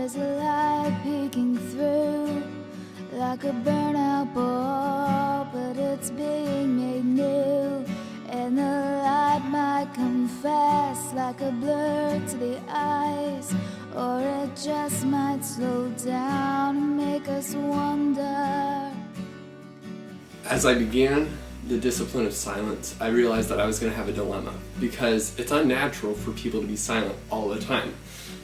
There's a light peeking through, like a burnout ball, but it's being made new. And the light might come fast, like a blur to the eyes, or it just might slow down and make us wonder. As I began the discipline of silence, I realized that I was going to have a dilemma, because it's unnatural for people to be silent all the time.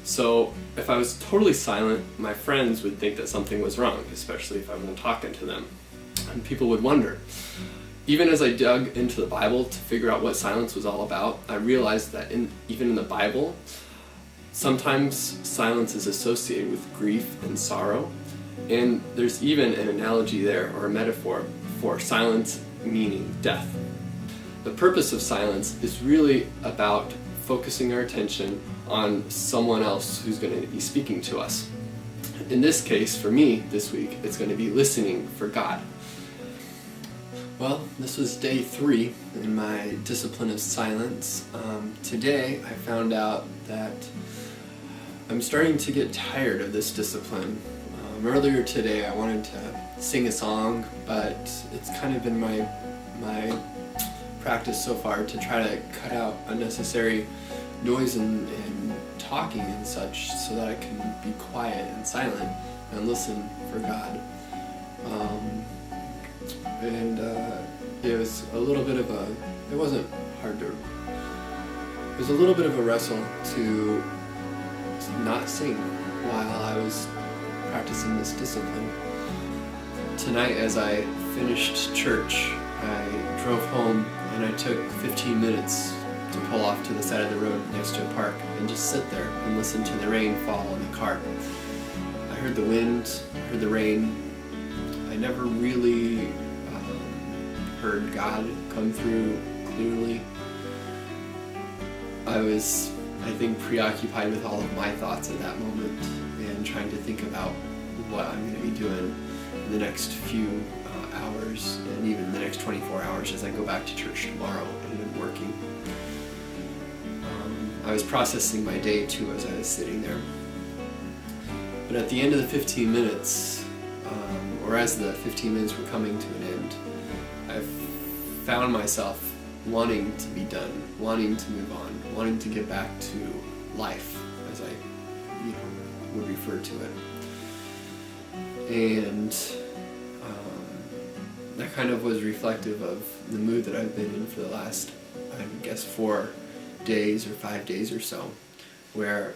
So if I was totally silent, my friends would think that something was wrong, especially if I wasn't talking to them. And people would wonder. Even as I dug into the Bible to figure out what silence was all about, I realized that even in the Bible, sometimes silence is associated with grief and sorrow. And there's even an analogy there, or a metaphor, for silence meaning death. The purpose of silence is really about focusing our attention on someone else who's going to be speaking to us. In this case, for me this week, it's going to be listening for God. Well, this was day 3 in my discipline of silence. Today I found out that I'm starting to get tired of this discipline. Earlier today I wanted to sing a song, but it's kind of been my practice so far to try to cut out unnecessary noise and talking and such, so that I can be quiet and silent and listen for God. It was a little bit of it wasn't hard to, it was a little bit of a wrestle to not sing while I was practicing this discipline. Tonight, as I finished church, I drove home and I took 15 minutes to pull off to the side of the road next to a park and just sit there and listen to the rain fall in the car. I heard the wind, I heard the rain. I never really heard God come through clearly. I was, I think, preoccupied with all of my thoughts at that moment and trying to think about what I'm going to be doing in the next few hours and even the next 24 hours as I go back to church tomorrow and working. I was processing my day too as I was sitting there. But at the end of the 15 minutes, or as the 15 minutes were coming to an end, I found myself wanting to be done, wanting to move on, wanting to get back to life, as I would refer to it. And that kind of was reflective of the mood that I've been in for the last, I guess, 4 days or 5 days or so, where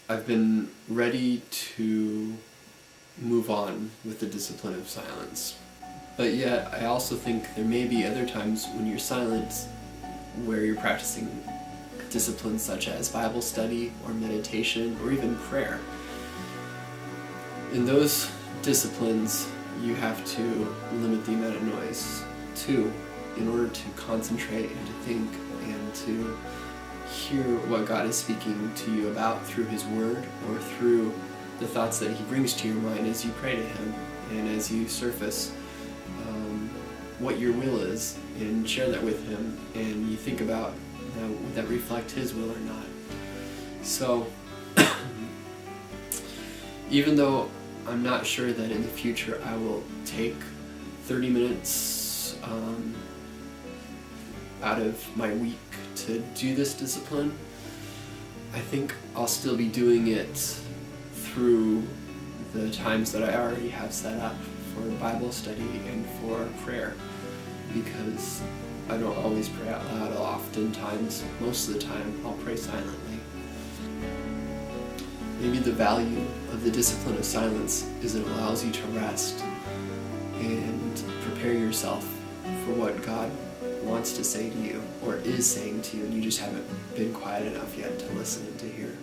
I've been ready to move on with the discipline of silence. But yet, I also think there may be other times when you're silent where you're practicing disciplines such as Bible study or meditation or even prayer. In those disciplines, you have to limit the amount of noise too, in order to concentrate and to think and to hear what God is speaking to you about through His Word or through the thoughts that He brings to your mind as you pray to Him and as you surface what your will is and share that with Him, and you think about would that reflect His will or not. So even though I'm not sure that in the future I will take 30 minutes out of my week to do this discipline, I think I'll still be doing it through the times that I already have set up for Bible study and for prayer, because I don't always pray out loud. Oftentimes, most of the time, I'll pray silently. Maybe the value of the discipline of silence is it allows you to rest and prepare yourself for what God wants to say to you or is saying to you, and you just haven't been quiet enough yet to listen and to hear.